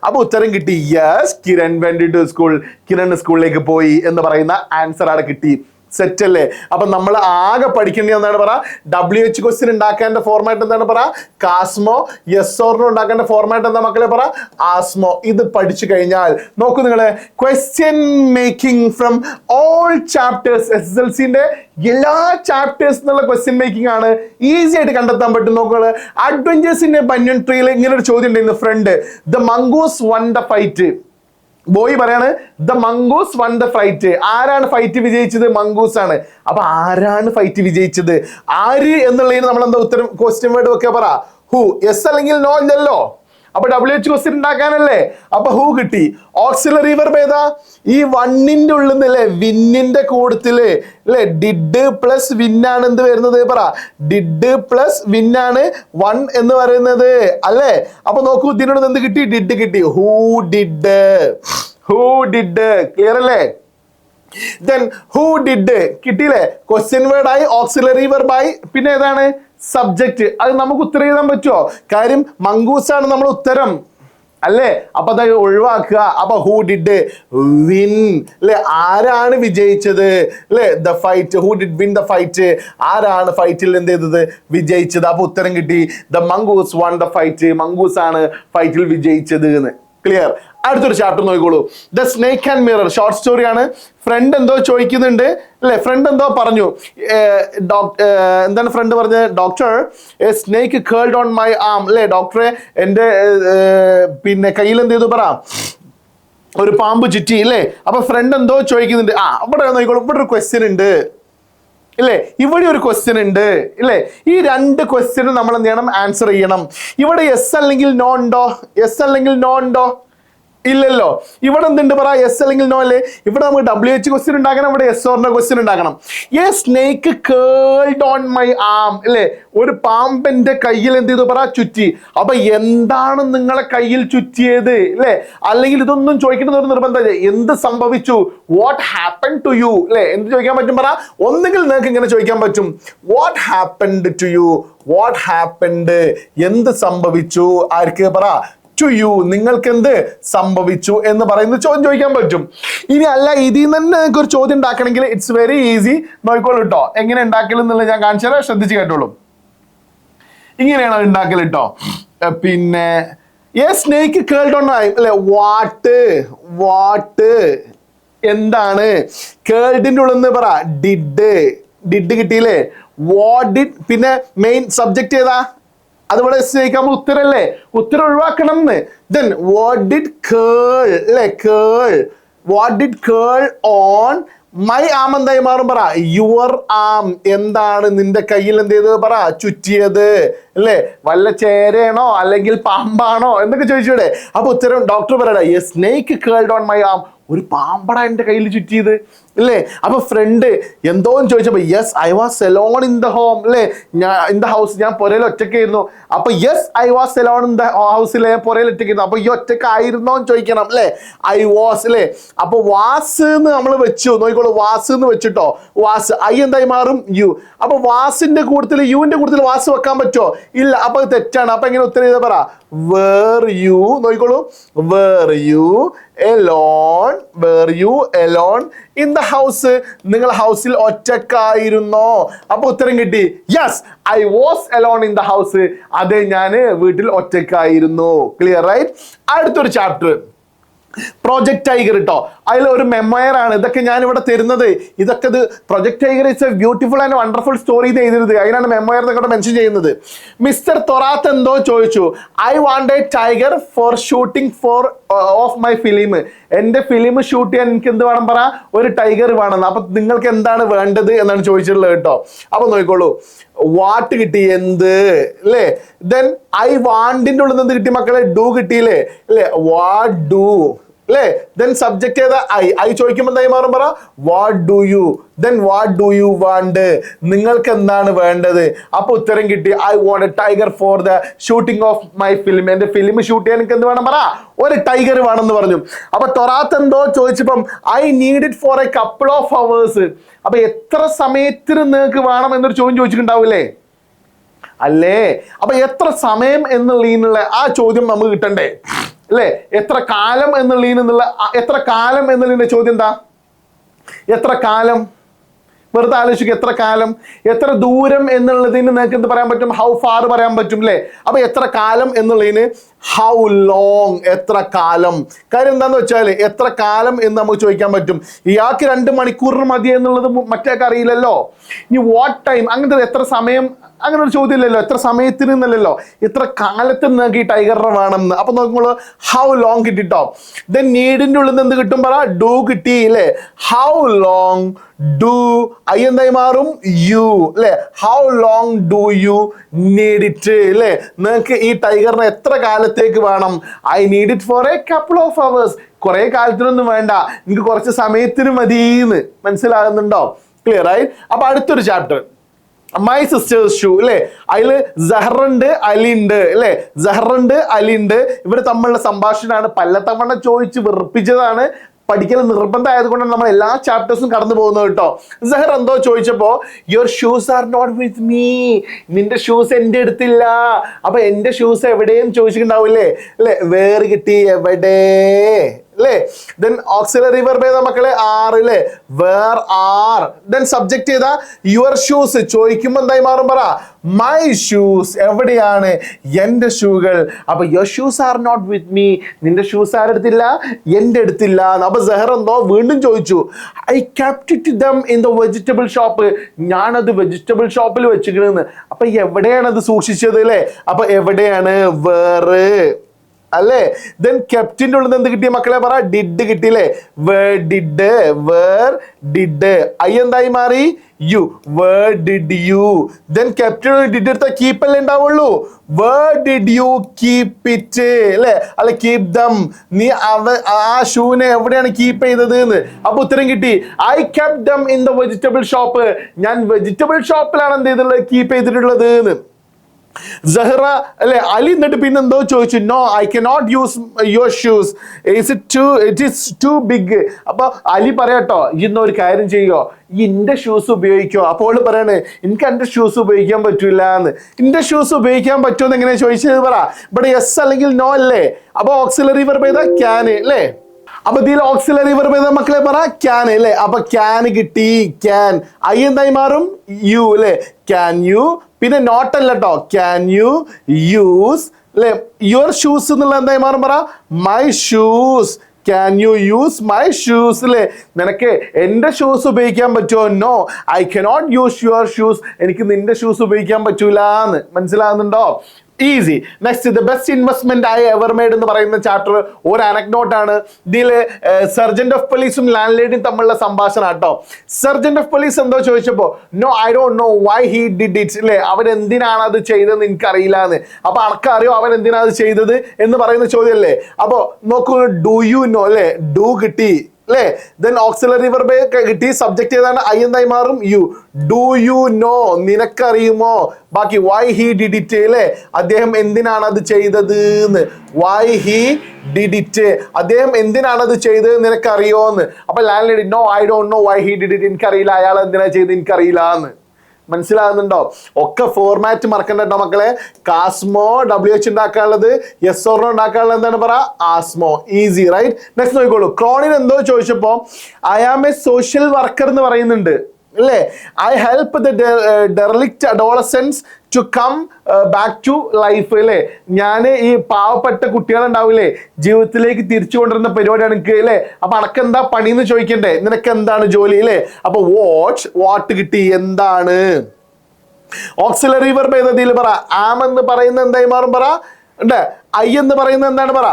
അപ്പൊ ഉത്തരം കിട്ടി, yes Kiran went to school. Kiran സ്കൂളിലേക്ക് പോയി എന്ന് പറയുന്ന ആൻസർ അവിടെ കിട്ടി. സെറ്റ് അല്ലേ? അപ്പൊ നമ്മൾ ആകെ പഠിക്കേണ്ടത് എന്താണ് പറ? WH ക്വസ്റ്റ്യൻ ഉണ്ടാക്കേണ്ട ഫോർമാറ്റ് എന്താണ് പറ? കാസ്മോ. യെസ് ഓർ നോ ഉണ്ടാക്കേണ്ട ഫോർമാറ്റ് എന്താ മക്കളെ പറ? ആസ്മോ. ഇത് പഠിച്ചു കഴിഞ്ഞാൽ നോക്കൂ നിങ്ങള്, question making from all chapters, SSLCന്റെ എല്ലാ ചാപ്റ്റേഴ്സ് എന്നുള്ള ക്വസ്റ്റ്യൻ മേക്കിംഗ് ആണ് ഈസി ആയിട്ട് കണ്ടെത്താൻ പറ്റും. നോക്കുക, അഡ്വഞ്ചേഴ്സിന്റെ ബന്യൻ ട്രീയിൽ ഇങ്ങനെ ഒരു ചോദ്യം ഉണ്ടായിരുന്നു, friend the mongoose won the fight. Boy പറയാണ് the mongoose won the fight. ആരാണ് ഫൈറ്റ് വിജയിച്ചത്? മംഗൂസ് ആണ്. അപ്പൊ ആരാണ് ഫൈറ്റ് വിജയിച്ചത്? ആര് എന്നുള്ളതിന് നമ്മൾ എന്താ ഉത്തരം ക്വസ്റ്റ്യൻ വേർഡ് ഒക്കെ പറ? ഹു. യെസ് അല്ലെങ്കിൽ നോ ഇല്ലല്ലോ. അപ്പൊ WH ക്വസ്റ്റ്യൻ ഉണ്ടാക്കാനല്ലേ? അപ്പൊ ഹു കിട്ടി. ഓക്സിലറി വെർബ് ഏതാ? ഈ വണ്ണിന്റെ ഉള്ളിൽ നിന്നല്ലേ വിന്നിന്റെ കൂട്ടത്തില് അല്ലെ ഡിഡ് പ്ലസ് വിന്നാണ് എന്ത് വരുന്നത് പറ? ഡിഡ് പ്ലസ് വിന്നാണ് വൺ എന്ന് പറയുന്നത് അല്ലേ? അപ്പൊ നോക്കൂ, ഇതിനോട് എന്ത് കിട്ടി? ഡിഡ് കിട്ടി. Who did. Who did. Clear അല്ലേ? then who did കിട്ടിയില്ലേ? ക്വസ്റ്റ്യൻ വേർഡ് ആയി, ഓക്സിലറി വെർബ് ആയി, പിന്നെ ഏതാണ്? സബ്ജക്റ്റ്. അത് നമുക്ക് ഉത്തരം എഴുതാൻ പറ്റുമോ? കാര്യം മംഗൂസ് ആണ് നമ്മൾ ഉത്തരം അല്ലേ? അപ്പൊ അത് ഒഴിവാക്കുക. അപ്പൊ ഹൂ ഡിഡ് വിൻ അല്ലെ? ആരാണ് വിജയിച്ചത് അല്ലെ? The fight. Who did win the fight. ആരാണ് ഫൈറ്റിൽ എന്ത് ചെയ്തത്? വിജയിച്ചത്. അപ്പൊ ഉത്തരം കിട്ടി the mongoose won the fight. Mongoose ആണ് ഫൈറ്റിൽ വിജയിച്ചത് എന്ന്. ക്ലിയർ? അടുത്തൊരു ചാപ്റ്റർ നോക്കിക്കോളൂ, the snake and mirror. Short story ആണ്. ഫ്രണ്ട് എന്തോ ചോദിക്കുന്നുണ്ട് അല്ലെ? ഫ്രണ്ട് എന്തോ പറഞ്ഞു. എന്താണ് ഫ്രണ്ട് പറഞ്ഞത്? Doctor a snake curled on my arm അല്ലെ? ഡോക്ടറെ എൻ്റെ പിന്നെ കയ്യിൽ എന്ത് ചെയ്തു പറ? ഒരു പാമ്പ് ചുറ്റി അല്ലേ? അപ്പൊ ഫ്രണ്ട് എന്തോ ചോദിക്കുന്നുണ്ട്. ഇവിടെ നോക്കിക്കോളൂ, ഇവിടെ ഒരു ക്വസ്റ്റ്യൻ ഉണ്ട് ഇല്ലേ? ഇവിടെ ഒരു ക്വസ്റ്റ്യൻ ഉണ്ട് ഇല്ലേ? ഈ രണ്ട് ക്വസ്റ്റ്യനും നമ്മൾ എന്ത് ചെയ്യണം? ആൻസർ ചെയ്യണം. ഇവിടെ യെസ് അല്ലെങ്കിൽ നോ ഉണ്ടോ? യെസ് അല്ലെങ്കിൽ നോ ഉണ്ടോ? ഇല്ലല്ലോ. ഇവിടെ എന്തുണ്ട് പറ? യെസ് അല്ലെങ്കിൽ നോ അല്ലേ? ഇവിടെ നമുക്ക് WH ക്വസ്റ്റ്യൻ ഉണ്ടാക്കണം, ഇവിടെ യെസ് ഓർ നോ ക്വസ്റ്റ്യൻ ഉണ്ടാക്കണം. A snake curled on my arm അല്ലേ? ഒരു പാമ്പിന്റെ കയ്യിൽ എന്ത് ചെയ്തു പറ? ചുറ്റി. അപ്പൊ എന്താണ് നിങ്ങളെ കയ്യിൽ ചുറ്റിയത് അല്ലേ? അല്ലെങ്കിൽ ഇതൊന്നും ചോദിക്കേണ്ടത് ഒരു നിർബന്ധം. എന്ത് സംഭവിച്ചു? വാട്ട് ഹാപ്പൻ ടു യു അല്ലേ? എന്ത് ചോദിക്കാൻ പറ്റും പറ? ഒന്നുകിൽ നിങ്ങൾക്ക് ഇങ്ങനെ ചോദിക്കാൻ പറ്റും, what happened to you. What happened, എന്ത് സംഭവിച്ചു? ആർക്ക് പറ? ടു യു, നിങ്ങൾക്ക് എന്ത് സംഭവിച്ചു എന്ന് പറയുന്ന ചോദ്യം ചോദിക്കാൻ പറ്റും. ഇനി അല്ല ഇതിൽ നിന്ന് തന്നെ നിങ്ങൾക്ക് ഒരു ചോദ്യം ഉണ്ടാക്കണമെങ്കിൽ ഇറ്റ്സ് വെരി ഈസി. നോക്കിക്കോളൂ കേട്ടോ, എങ്ങനെ ഉണ്ടാക്കലെന്നുള്ളത് ഞാൻ കാണിച്ചു തരാം, ശ്രദ്ധിച്ച് കേട്ടോളൂ. ഇങ്ങനെയാണ് ഉണ്ടാക്കൽ കേട്ടോ. പിന്നെ A snake curled on my അല്ലെ? വാട്ട് എന്താണ്? കേൾഡിന്റെ ഉള്ളിൽ നിന്ന് പറ? ഡിഡ് കിട്ടിയില്ലേ? വാട്ട് ഡിഡ്, പിന്നെ മെയിൻ സബ്ജക്റ്റ് ഏതാ? അതുപോലെ നമ്മൾ ഉത്തരല്ലേ? ഉത്തരം ഒഴിവാക്കണം എന്ന്. then what did curl അല്ലെ? what did curl on my arm എന്തായി മാറും പറ? your arm. എന്താണ് നിന്റെ കയ്യിൽ എന്ത് ചെയ്തത് പറ? ചുറ്റിയത് അല്ലേ? വല്ല ചേരയാണോ അല്ലെങ്കിൽ പാമ്പാണോ എന്നൊക്കെ ചോദിച്ചൂടെ? അപ്പൊ ഉത്തരം ഡോക്ടർ പറയടാ, a snake curled on my arm. ഒരു പാമ്പട എൻ്റെ കയ്യിൽ ചുറ്റിയത് അല്ലേ? അപ്പൊ ഫ്രണ്ട് എന്തോന്ന് ചോദിച്ചപ്പോ yes I was Elon in the home അല്ലേ? ഇൻ ദ ഹൗസ്, ഞാൻ പുരയിൽ ഒറ്റയ്ക്കായിരുന്നു. അപ്പൊ yes I was Elon in the ഹൗസിലെ, ഞാൻ പുരയിൽ ഒറ്റയ്ക്കായിരുന്നു. അപ്പൊ ഈ ഒറ്റയ്ക്കായിരുന്നോ എന്ന് ചോദിക്കണം അല്ലേ? ഐ വാസ് അല്ലേ? അപ്പൊ വാസ് എന്ന് നമ്മൾ വെച്ചു. നോക്കിക്കോളൂ, വാസ് എന്ന് വെച്ചിട്ടോ. വാസ് ഐ എന്തായി മാറും? യു. അപ്പൊ വാസിന്റെ കൂട്ടത്തിൽ യുവിന്റെ കൂട്ടത്തിൽ വാസ് വെക്കാൻ പറ്റുമോ? ഇല്ല. അപ്പൊ അത് തെറ്റാണ്. അപ്പൊ എങ്ങനെ ഉത്തരം ചെയ്താ പറ? Were you. നോക്കിക്കോളൂ, were you alone, were you alone in the house? നിങ്ങൾ ഹൗസിൽ ഒറ്റക്കായിരുന്നോ? അപ്പൊ ഉത്തരം കിട്ടി yes I was alone in the house. അതെ, ഞാൻ വീട്ടിൽ ഒറ്റക്കായിരുന്നു. Clear right? അടുത്തൊരു ചാപ്റ്റർ പ്രൊജക്ട് ടൈഗർ കേട്ടോ. അതിൽ ഒരു മെമ്മയർ ആണ് ഇതൊക്കെ ഞാൻ ഇവിടെ തരുന്നത്. ഇതൊക്കെ ഇത് project tiger it's A beautiful and wonderful story എഴുതരുത്. അതിനാണ് മെമ്മയർ എന്നൊക്കെ മെൻഷൻ ചെയ്യുന്നത്. മിസ്റ്റർ തൊറാത്ത് എന്തോ ചോദിച്ചു, I want A tiger four shooting four of my film. എൻ്റെ ഫിലിം ഷൂട്ട് ചെയ്യാൻ എനിക്ക് എന്ത് വേണം പറ? ഒരു ടൈഗർ വേണം. അപ്പൊ നിങ്ങൾക്ക് എന്താണ് വേണ്ടത് എന്നാണ് ചോദിച്ചിട്ടുള്ളത് കേട്ടോ. അപ്പൊ നോക്കിക്കോളൂ, വാട്ട് കിട്ടി, എന്ത് അല്ലേ? ദെൻ ഐ വാണ്ടിന്റെ ഉള്ളിൽ നിന്ന് കിട്ടി മക്കളെ? ഡു കിട്ടിയില്ലേ അല്ലേ? വാട്ട് ഡു അല്ലേ? ദെൻ സബ്ജക്ട് ഏതാ? ഐ ചോദിക്കുമ്പോൾ എന്തായി മാറും പറ? What do U. Then what do you want, നിങ്ങൾക്ക് എന്താണ് വേണ്ടത്? അപ്പൊ ഉത്തരം കിട്ടി I want A tiger for the shooting of my film. എന്റെ ഫിലിം ഷൂട്ട് ചെയ്യാൻ എനിക്ക് എന്ത് വേണം പറ? ഒരു ടൈഗർ വേണമെന്ന് പറഞ്ഞു. അപ്പൊ തൊറാത്ത് എന്തോ ചോദിച്ചപ്പം I need it for a couple of hours. അപ്പൊ എത്ര സമയത്തിന് നിങ്ങൾക്ക് വേണം എന്നൊരു ചോദ്യം ചോദിച്ചിട്ടുണ്ടാവില്ലേ അല്ലേ? അപ്പൊ എത്ര സമയം എന്നുള്ള ആ ചോദ്യം നമുക്ക് കിട്ടണ്ടേ അല്ലേ? എത്ര കാലം എത്ര കാലം എന്നുള്ളതിന്റെ ചോദ്യം എന്താ? എത്ര കാലം? വെറുതെ ആലോചിക്കുക, എത്ര കാലം, എത്ര ദൂരം എന്നുള്ളതിന് നിങ്ങൾക്ക് എന്ത് പറയാൻ പറ്റും? ഹൗ ഫാർ പറയാൻ പറ്റും അല്ലേ? അപ്പൊ എത്ര കാലം എന്നുള്ളതിന് ഹൗ ലോങ്, എത്ര കാലം. കാര്യം എന്താന്ന് വെച്ചാൽ എത്ര കാലം എന്ന് നമുക്ക് ചോദിക്കാൻ പറ്റും. ഇയാൾക്ക് 2 മണിക്കൂറിന് മതി എന്നുള്ളത് മറ്റേക്ക് അറിയില്ലല്ലോ. ഇനി വാട്ട് ടൈം, അങ്ങനത്തെ എത്ര സമയം, അങ്ങനെ ഒരു ചോദ്യം ഇല്ലല്ലോ. എത്ര സമയത്തിന് എന്നല്ലല്ലോ, എത്ര കാലത്തിന് നിങ്ങൾക്ക് ഈ ടൈഗറിനെ വേണമെന്ന്. അപ്പൊ നോക്കുമ്പോൾ ഹൗ ലോങ് കിട്ടിട്ടോ. ദെൻ നീഡിന്റെ ഉള്ളിൽ നിന്ന് എന്ത് കിട്ടും? പറ ഡു കിട്ടി അല്ലേ? ഹൗ ലോങ് ഡു, ഐ എന്തായി മാറും? യു അല്ലെ? How long do you need it അല്ലെ? നിങ്ങൾക്ക് ഈ ടൈഗറിനെ എത്ര കാലത്തേക്ക് വേണം? I need it for a couple of hours. കുറെ കാലത്തിനൊന്നും വേണ്ട, എനിക്ക് കുറച്ച് സമയത്തിന് മതിന്ന്. മനസ്സിലാകുന്നുണ്ടോ? ക്ലിയർ ആയി? അപ്പൊ അടുത്തൊരു ചാപ്റ്റർ മൈ സിസ്റ്റേഴ്സ് ഷൂ അല്ലെ? അതില് സഹറുണ്ട്, അലിണ്ട് അല്ലെ? സഹറുണ്ട്, അലിണ്ട്, ഇവർ തമ്മിലുള്ള സംഭാഷണമാണ്. പലതവണ ചോദിച്ച് വെറുപ്പിച്ചതാണ്. പഠിക്കൽ നിർബന്ധമായത് കൊണ്ടാണ് നമ്മൾ എല്ലാ ചാപ്റ്റേഴ്സും കടന്നു പോകുന്നത് കേട്ടോ. സഹർ എന്തോ ചോദിച്ചപ്പോ your shoes are not with me, നിന്റെ ഷൂസ് എന്റെ അടുത്തില്ല. അപ്പൊ എന്റെ ഷൂസ് എവിടെയും ചോദിച്ചിട്ടുണ്ടാവില്ലേ അല്ലെ? വേർ കിട്ടി, എവിടെ അല്ലേ? ദെൻ ഓക്സിലറി വെർബ് ചെയ്ത മക്കളെ ആർ അല്ലേ? Where are. ദെൻ സബ്ജക്ട് ചെയ്ത യുവർ ഷൂസ് ചോദിക്കുമ്പോ എന്തായി മാറും? പറ മൈ ഷൂസ്, എവിടെയാണ് എന്റെ ഷൂകൾ. അപ്പൊ your shoes are not with me, നിന്റെ ഷൂസ് ആരെടുത്തില്ല? എന്റെ അടുത്തില്ല. അപ്പൊ സഹർ എന്തോ വീണ്ടും ചോദിച്ചു, I kept it them in the vegetable shop, ഞാനത് വെജിറ്റബിൾ ഷോപ്പിൽ വെച്ചിരിക്കണെന്ന്. അപ്പൊ എവിടെയാണ് അത് സൂക്ഷിച്ചത് അല്ലേ? അപ്പൊ എവിടെയാണ്? വേറെ അല്ലേ? ദെൻ കെപ്റ്റിന്റെ ഉള്ളിൽ എന്ത് കിട്ടിയ മക്കളെ? പറ ഡിഡ് കിട്ടിയില്ലേ? Where did, where did, I എന്തായി മാറി? You, where did you. Then ക്യാപ്റ്റൻ ഡിഡ് എടുത്ത കീപ്പ് അല്ലേ ഉണ്ടാവുള്ളൂ. Where did you keep it അല്ലെ? അല്ല കീപ് ദം, നീ ആ ഷൂനെ എവിടെയാണ് കീപ്പ് ചെയ്തത് എന്ന്. അപ്പൊ ഉത്തരം കിട്ടി, I kept dum in the vegetable shop, ഞാൻ വെജിറ്റബിൾ ഷോപ്പിലാണ് എന്ത് ചെയ്തിട്ടുള്ളത്? കീപ്പ് ചെയ്തിട്ടുള്ളത് എന്ന്. സഹറ അല്ലെ? അലി എന്നിട്ട് പിന്നെ എന്തോ ചോദിച്ചു, no I cannot use your shoes, it is too big. അപ്പൊ അലി പറയാട്ടോ, ഇന്നൊരു കാര്യം ചെയ്യോ, എന്റെ ഷൂസ് ഉപയോഗിക്കോ. അപ്പോൾ പറയണേ, എനിക്ക് എന്റെ ഷൂസ് ഉപയോഗിക്കാൻ പറ്റൂല എന്ന്. എന്റെ ഷൂസ് ഉപയോഗിക്കാൻ പറ്റുമെന്ന് എങ്ങനെ ചോദിച്ചത്? പറ ഇവിടെ യെസ് അല്ലെങ്കിൽ നോ അല്ലേ? അപ്പൊ ഓക്സിലറി വെർബ് ചെയ്താ ക്യാൻ അല്ലേ? അപ്പൊ ഇതിൽ ഓക്സിലറി വെർബ് ചെയ്ത മക്കളെ പറ ക്യാൻ അല്ലേ? അപ്പൊ ക്യാൻ കിട്ടി, ക്യാൻ. ഐ എന്തായി മാറും? യു അല്ലേ? Can U. പിന്നെ നോട്ട് അല്ല കേട്ടോ, ക്യാൻ യു യൂസ് അല്ലെ? യുവർ ഷൂസ് എന്നുള്ള എന്തായി മാറും? പറ my shoes. Can you use my shoes അല്ലേ? നിനക്ക് എന്റെ ഷൂസ് ഉപയോഗിക്കാൻ പറ്റുമോ? No I cannot use your shoes, എനിക്ക് നിന്റെ ഷൂസ് ഉപയോഗിക്കാൻ പറ്റൂല എന്ന്. മനസ്സിലാകുന്നുണ്ടോ? Easy. Next, the best investment I ever made എന്ന് പറയുന്ന ചാപ്റ്റർ ഒരു അനക്ഡോട്ട് ആണ്. ഇതില് സർജന്റ് ഓഫ് പോലീസും ലാൻഡ് ലേഡിയും തമ്മിലുള്ള സംഭാഷണം കേട്ടോ. സർജന്റ് ഓഫ് പോലീസ് എന്തോ ചോദിച്ചപ്പോ, no I don't know why he did it അല്ലെ? അവൻ എന്തിനാണ് അത് ചെയ്തതെന്ന് എനിക്കറിയില്ല എന്ന്. അപ്പൊ അനക്കറിയോ അവൻ എന്തിനാണ് അത് ചെയ്തത് എന്ന് പറയുന്ന ചോദ്യമല്ലേ? അപ്പൊ നോക്കൂ, ഡു യു നോ അല്ലെ? ഡു കിട്ടി അല്ലേ? ദെൻ ഓക്സിലറി വെർബ് കിട്ടി, സബ്ജക്ട് ഏതാണ്? ഐ എന്തായി മാറും? യു. ഡു യു നോ, നിനക്കറിയുമോ? ബാക്കി വൈ ഹി ഡിഡ് ഇറ്റ് അല്ലേ? അദ്ദേഹം എന്തിനാണ് അത് ചെയ്തത് എന്ന്. വൈ ഹി ഡിഡ് ഇറ്റ്, അദ്ദേഹം എന്തിനാണ് അത് ചെയ്തത് നിനക്കറിയോ എന്ന്. അപ്പൊ landlady, no I don't know why he did it, എനിക്കറിയില്ല അയാൾ എന്തിനാ ചെയ്തത്, എനിക്കറിയില്ല എന്ന്. മനസ്സിലാകുന്നുണ്ടോ? ഒക്കെ ഫോർമാറ്റ് മറക്കണ്ട കേട്ടോ മക്കളെ. കാസ്മോ WH ഉണ്ടാക്കാനുള്ളത്, യെസ് ഓർ നോ ഉണ്ടാക്കാനുള്ളത് എന്താണ്? പറ ആസ്മോ. Easy right? നെക്സ്റ്റ് നോക്കിക്കോളൂ. ക്രോണിൻ എന്തോ ചോദിച്ചപ്പോ I am a social worker എന്ന് പറയുന്നുണ്ട് അല്ലേ? I help the derelict adolescents to come back to life അല്ലേ? ഞാൻ ഈ പാവപ്പെട്ട കുട്ടികളുണ്ടാവില്ലേ, ജീവിതത്തിലേക്ക് തിരിച്ചു കൊണ്ടുവരുന്ന പരിപാടിയാണ് എനിക്ക് അല്ലേ? അപ്പൊ അനക്കെന്താ പണി എന്ന് ചോദിക്കണ്ടേ? നിനക്ക് എന്താണ് ജോലി അല്ലേ? അപ്പൊ വാട്ട് കിട്ടി, എന്താണ്? ഓക്സിലറി വെർബ് ഏതതിൽ പറ ആം എന്ന് പറയുന്നത് എന്തായി മാറും? പറ ഐ എന്ന് പറയുന്നത് എന്താണ്? പറ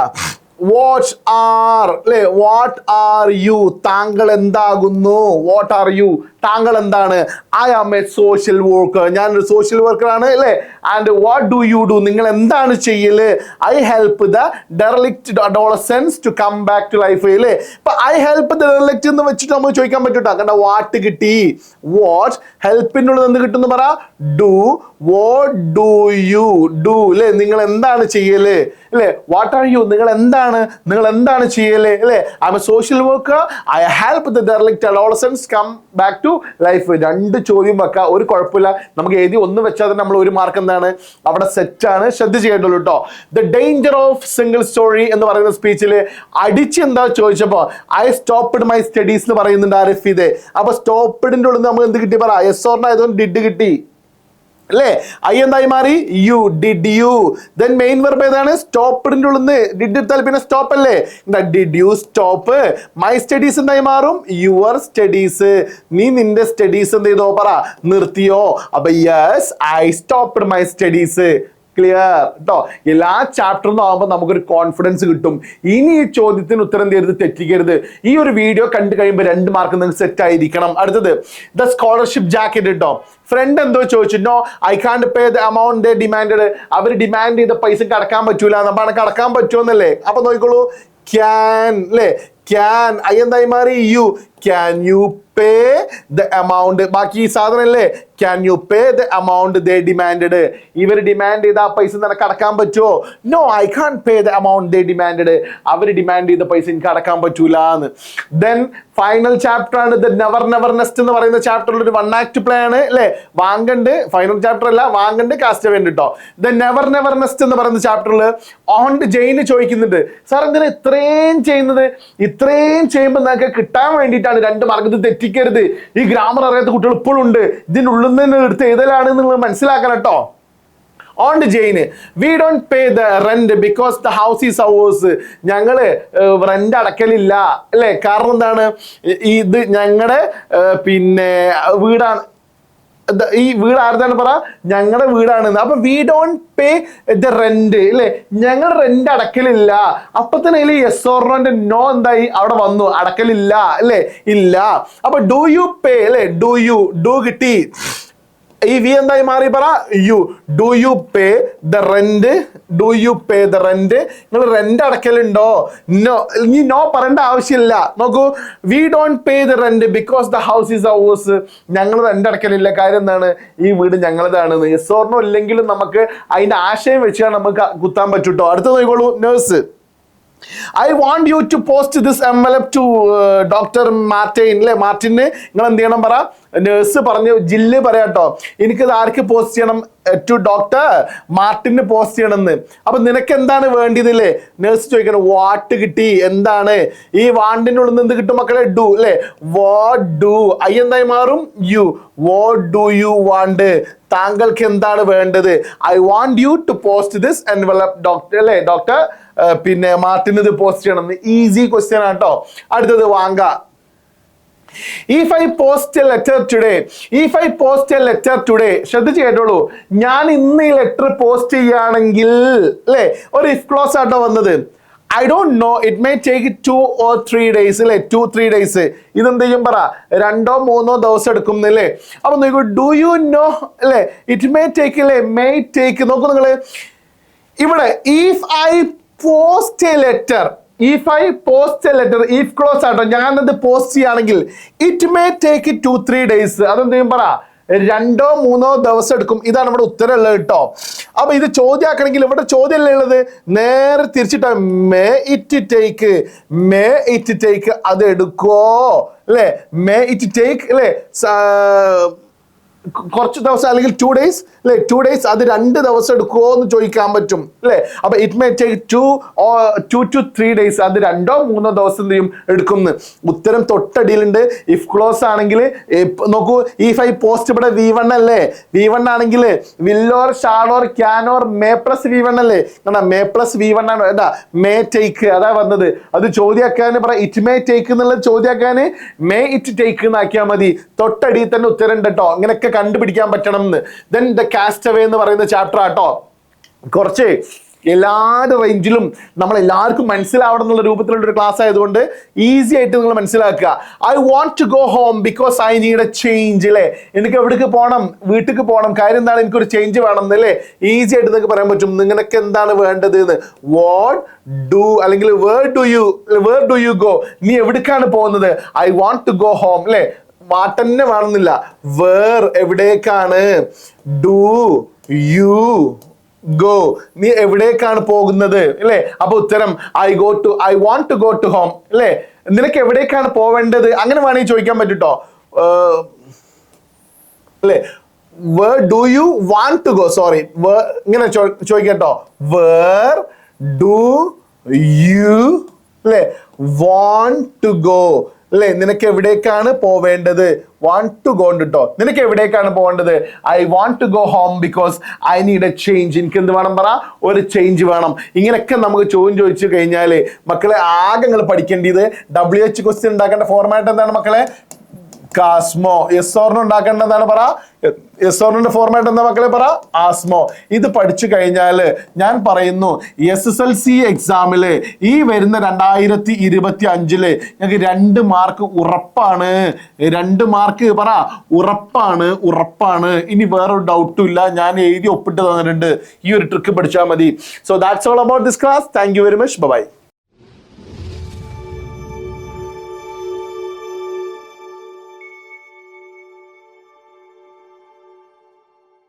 വാട്ട് ആർ അല്ലെ? വാട്ട് ആർ യു, താങ്കൾ എന്താകുന്നു? വാട്ട് ആർ യു, താങ്കൾ എന്താണ്? I am a social worker, ഞാനൊരു സോഷ്യൽ വർക്കർ ആണ് അല്ലേ? And what do you do, നിങ്ങൾ എന്താണ് ചെയ്യല്? I help the derelict adolescents to come back to life അല്ലേ? ഇപ്പൊ ഐ ഹെൽപ്പ് ദ ഡെർലിക്റ്റ് എന്ന് വെച്ചിട്ട് നമ്മൾ ചോദിക്കാൻ പറ്റൂട്ടോ. കണ്ട വാട്ട് കിട്ടി, വാട്ട്. ഹെൽപ്പിനുള്ളത് എന്ത് കിട്ടും? പറ do. What do you do അല്ലേ? നിങ്ങൾ എന്താണ് ചെയ്യല് അല്ലേ? വാട്ട് ആർ യു, നിങ്ങൾ എന്താണ് ചെയ്യല് അല്ലേ? I'm a social worker, I help the derelict adolescents come back to to life. 2 ചോദ്യം വെക്കാം, ഒരു കുഴപ്പമില്ല. നമുക്ക് എഴുതി ഒന്ന് വെച്ചാൽ തന്നെ നമ്മൾ 1 മാർക്ക് എന്താണ് അവിടെ സെറ്റ് ആണ്. ശ്രദ്ധിച്ച് കേട്ടുള്ളൂ കേട്ടോ. The danger of single story എന്ന് പറയുന്ന സ്പീച്ചിൽ അടിച്ച് എന്താ ചോദിച്ചപ്പോ ഐ സ്റ്റോപ്പ്ഡ് മൈ സ്റ്റഡീസ് എന്ന് പറയുന്നുണ്ട് ആരിഫ് ഇത്. അപ്പൊ സ്റ്റോപ്പ്ഡിന്റെ ഉള്ളിൽ നമുക്ക് എന്ത് കിട്ടി പറ? യെസ് ഓർ നോ ആയതുകൊണ്ട് ഡിഡ് കിട്ടി അല്ലേ? ഐ എന്തായി മാറി? You. Did you. Then main verb ഏതാണ്? സ്റ്റോപ്പ്ഡിന്റെ ഉള്ളിൽ നിന്ന് ഡിഡ് എടുത്താൽ പിന്നെ സ്റ്റോപ്പ് അല്ലേ? Did you stop? My studies എന്തായി മാറും? Your studies. നീ നിന്റെ സ്റ്റഡീസ് എന്ത് ചെയ്തോ പറ? നിർത്തിയോ? അപ്പൊ yes I stopped my studies. Clear കേട്ടോ. എല്ലാ ചാപ്റ്ററിനും ആകുമ്പോൾ നമുക്കൊരു കോൺഫിഡൻസ് കിട്ടും. ഇനി ഈ ചോദ്യത്തിന് ഉത്തരം ചെയ്യരുത്, തെറ്റിക്കരുത്. ഈ ഒരു വീഡിയോ കണ്ടു കഴിയുമ്പോൾ 2 മാർക്ക് നിങ്ങൾക്ക് സെറ്റ് ആയിരിക്കണം. അടുത്തത് ദ സ്കോളർഷിപ്പ് ജാക്കറ്റ് കേട്ടോ. ഫ്രണ്ട് എന്തോ ചോദിച്ചു, no I can't pay the amount they demanded. അവർ ഡിമാൻഡ് ചെയ്ത പൈസ കടക്കാൻ പറ്റൂല. നമ്മൾ കടക്കാൻ പറ്റുമെന്നല്ലേ? അപ്പൊ നോക്കിക്കോളൂ, ക്യാൻ അല്ലേ? ക്യാൻ. ഐ എന്തായി മാറി? You. Can you pay the amount. ബാക്കി ഈ സാധനം അല്ലേ? Can you pay the amount they demanded. ഇവർ ഡിമാൻഡ് ചെയ്ത ആ പൈസ നിനക്ക് അടക്കാൻ പറ്റുമോ? No I can pay the amount they demanded. അവർ ഡിമാൻഡ് ചെയ്ത പൈസ എനിക്ക് അടക്കാൻ പറ്റൂല എന്ന്. ദെൻ ഫൈനൽ ചാപ്റ്റർ ആണ് ദ നെവർ നെവർ നെസ്റ്റ് എന്ന് പറയുന്ന ചാപ്റ്ററിൽ ഒരു 1 ആക്ട് പ്ലേ ആണ് അല്ലേ? വാങ്ങണ്ട്. ഫൈനൽ ചാപ്റ്റർ അല്ല, വാങ്ങണ്ട് കാസ്റ്റ് വേണ്ടി കേട്ടോ. ദ നെവർ നെവർ നെസ്റ്റ് എന്ന് പറയുന്ന ചാപ്റ്ററിൽ ഓണ്ട് ജെയിന് ചോദിക്കുന്നുണ്ട്, സാർ എന്തിനാ ഇത്രയും ചെയ്യുന്നത്? ഇത്രയും ചെയ്യുമ്പോൾ നിങ്ങൾക്ക് കിട്ടാൻ വേണ്ടിയിട്ടാണ് 2 മാർക്ക്. ഇത് തെറ്റിക്കരുത്. ഈ ഗ്രാമർ അറിയാത്ത കുട്ടികൾ ഇപ്പോഴും ഉണ്ട്. ഇതിനുള്ളിൽ നിന്ന് എടുത്ത് ഏതിലാണ് നിങ്ങൾ മനസ്സിലാക്കണം കേട്ടോ. ഓൺ ജെയിന് we don't pay the rent because the house is ours. ഞങ്ങള് റെന്റ് അടക്കലില്ല അല്ലെ? കാരണം എന്താണ്? ഇത് ഞങ്ങളുടെ പിന്നെ വീടാണ്. ഈ വീട് ആരുതാണ് പറ? ഞങ്ങളുടെ വീടാണ്. അപ്പൊ V don't pay the rent അല്ലെ? ഞങ്ങൾ റെന്റ് അടക്കലില്ല. അപ്പൊ തന്നെ യെസ് ഓർ നോന്റെ നോ എന്തായി അവിടെ വന്നു? അടക്കലില്ല അല്ലെ? ഇല്ല. അപ്പൊ ഡു യു പേ അല്ലെ? Do you. ഡു കിട്ടി. ഈ വി എന്തായി മാറി പറ? You. Do you pay the rent? Do you pay the rent? നിങ്ങൾ റെന്റ് അടക്കലുണ്ടോ? നോ. ഇനി നോ പറയേണ്ട ആവശ്യമില്ല. നോക്കൂ, we don't pay the rent because the house is ours. ഞങ്ങൾ റെന്റ് അടക്കലില്ല, കാര്യം എന്താണ്? ഈ വീട് ഞങ്ങളതാണ്. യെസ് ഓർ നോ ഇല്ലെങ്കിലും നമുക്ക് അതിന്റെ ആശയം വെച്ചാൽ നമുക്ക് കുത്താൻ പറ്റൂട്ടോ. അടുത്ത നോക്കിക്കോളൂ, nurse. I want you to post this envelope to doctor Martin അല്ലെ? മാർട്ടിന് നിങ്ങൾ എന്ത് ചെയ്യണം പറ? നേഴ്സ് പറഞ്ഞു, ജില്ല് പറയാട്ടോ. എനിക്കത് ആർക്ക് പോസ്റ്റ് ചെയ്യണം? ടു ഡോക്ടർ മാർട്ടിന് പോസ്റ്റ് ചെയ്യണമെന്ന്. അപ്പൊ നിനക്ക് എന്താണ് വേണ്ടിയതല്ലേ? നേഴ്സ് ചോദിക്കണം. വാട്ട് കിട്ടി. എന്താണ്? ഈ വാണ്ടിന്റെ ഉള്ളിൽ നിന്ന് എന്ത് കിട്ടും മക്കളെ? ഡു അല്ലെ? What do. ഐ എന്തായി മാറും? You. What do you want? താങ്കൾക്ക് എന്താണ് വേണ്ടത്? I want you to post this envelope doctor അല്ലെ? ഡോക്ടർ പിന്നെ മാർട്ടിന് ഇത് പോസ്റ്റ് ചെയ്യണം. ഈസി ക്വസ്റ്റ്യൻ ആട്ടോ. അടുത്തത് വാങ്ക. If I post a letter today, if I post a letter today, ശ്രദ്ധിച്ച് കേട്ടോളൂ. ഞാൻ ഇന്ന് ഈ ലെറ്റർ പോസ്റ്റ് ചെയ്യുകയാണെങ്കിൽ അല്ലെ? ഒരു ഇഫ് ക്ലോസ് ആട്ടോ വന്നത്. I don't know, it may take 2 or 3 days അല്ലെ? 2-3 days. ഇതെന്ത് ചെയ്യും പറ? 2-3 ദിവസം എടുക്കും അല്ലേ? അപ്പൊ നോക്കൂ, ഡു യു നോ അല്ലെ? ഇറ്റ് മേ ടേക്ക് അല്ലെ? May take. നോക്കൂ നിങ്ങള് ഇവിടെ if I post A letter, if I post A letter, if close ആട്ടോ. ഞാനത് പോസ്റ്റ് ചെയ്യുകയാണെങ്കിൽ ഇറ്റ് മേ ടേക്ക് 2-3 days. അതെന്ത് ചെയ്യും പറ? 2-3 ദിവസം എടുക്കും. ഇതാണ് ഇവിടെ ഉത്തരം ഉള്ളത് കേട്ടോ. അപ്പൊ ഇത് ചോദ്യമാക്കണമെങ്കിൽ ഇവിടെ ചോദ്യമല്ലേ ഉള്ളത്? നേരെ തിരിച്ചിട്ട് may it take. May it take അത് എടുക്കോ അല്ലെ? മേ ഇറ്റ് ടേക്ക് അല്ലെ? കുറച്ച് ദിവസം അല്ലെങ്കിൽ 2 days അല്ലെ? 2 days അത് 2 ദിവസം എടുക്കുമോ എന്ന് ചോദിക്കാൻ പറ്റും അല്ലെ? അപ്പൊ it may take 2 to 3 days. അത് 2-3 ദിവസം എന്ത് ചെയ്യും? എടുക്കും. ഉത്തരം തൊട്ടടിയിലുണ്ട്. ഇഫ് ക്ലോസ് ആണെങ്കിൽ നോക്കൂ, ഇഫ് ഐ പോസ്റ്റ് ഇവിടെ V1 അല്ലേ? V1 ആണെങ്കിൽ വില്ലോർ ഷാളോർ ക്യാനോർ മേ പ്ലസ് V1 അല്ലേ? മേ പ്ലസ് V1 ആണ് എന്താ? മേ ടേക്ക് അതാ വന്നത്. അത് ചോദ്യമാക്കാൻ പറ ഇറ്റ് മേ ടേക്ക് എന്നുള്ളത് ചോദ്യമാക്കാൻ മേ ഇറ്റ് ടേക്ക് എന്നാക്കിയാൽ മതി. തൊട്ടടിയിൽ തന്നെ ഉത്തരം ഉണ്ട് കേട്ടോ. ഇങ്ങനെയൊക്കെ കണ്ടുപിടിക്കാൻ പറ്റണം എന്ന്. ദെൻ ദ കാസ്റ്റവേ എന്ന് പറയുന്ന ചാപ്റ്റർ ആട്ടോ. കുറച്ച് എല്ലാ റേഞ്ചിലും നമ്മൾ എല്ലാവർക്കും മനസ്സിലാവണം എന്നുള്ള രൂപത്തിലുള്ള ഒരു ക്ലാസ് ആയതുകൊണ്ട് ഈസി ആയിട്ട് നിങ്ങൾ മനസ്സിലാക്കുക. I want to go home because I need a change അല്ലേ? എനിക്ക് എവിടേക്ക് പോകണം? വീട്ടിലേക്ക് പോകണം. കാര്യം എന്താണ്? എനിക്കൊരു ചേഞ്ച് വേണം എന്നല്ലേ? ഈസി ആയിട്ട് നിങ്ങൾക്ക് പറയാൻ പറ്റും. നിങ്ങൾക്ക് എന്താണ് വേണ്ടത് എന്ന്. വാട്ട് ഡു അല്ലെങ്കിൽ വേർ ഡു യു ഗോ? നീ എവിടേക്കാണ് പോകുന്നത്? I want to go home അല്ലേ? വാട്ടന്നെ വേണമെന്നില്ല. വേർ എവിടേക്കാണ്? ഡു യു ഗോ നീ എവിടേക്കാണ് പോകുന്നത് അല്ലേ? അപ്പൊ ഉത്തരം I want to go to home അല്ലേ? നിനക്ക് എവിടേക്കാണ് പോവേണ്ടത്? അങ്ങനെ വേണമെങ്കിൽ ചോദിക്കാൻ പറ്റൂട്ടോ. അല്ലെ? where do you want to go? Sorry, ഇങ്ങനെ ചോദിക്കട്ടോ, where do you അല്ലെ want to go അല്ലെ? നിനക്ക് എവിടേക്കാണ് പോവേണ്ടത്? want to go ഉണ്ട് കേട്ടോ. നിനക്ക് എവിടേക്കാണ് പോവേണ്ടത്? I want to go home because I need a change. എനിക്ക് എന്ത് വേണം പറ? ഒരു ചേഞ്ച് വേണം. ഇങ്ങനെയൊക്കെ നമുക്ക് ചോദിച്ചു കഴിഞ്ഞാല് മക്കളെ ആകെ നിങ്ങൾ പഠിക്കേണ്ടത് WH ക്വസ്റ്റ്യൻ ഉണ്ടാക്കേണ്ട ഫോർമാറ്റ് എന്താണ് മക്കളെ? കാസ്മോ. എസ് ഓർണോ ഉണ്ടാക്കേണ്ട എന്താണ് പറ? എസ് ഓർണോന്റെ ഫോർമാറ്റ് എന്താ മക്കളെ പറ? ആസ്മോ. ഇത് പഠിച്ചു കഴിഞ്ഞാല് ഞാൻ പറയുന്നു SSLC എക്സാമില് ഈ വരുന്ന 2025 ഞങ്ങൾക്ക് 2 മാർക്ക് ഉറപ്പാണ്. 2 മാർക്ക് പറ ഉറപ്പാണ്. ഇനി വേറൊരു ഡൗട്ടും ഇല്ല. ഞാൻ എഴുതി ഒപ്പിട്ട് തന്നിട്ടുണ്ട്. ഈ ഒരു ട്രിക്ക് പഠിച്ചാൽ മതി. So that's all about this class. Thank you very much. By.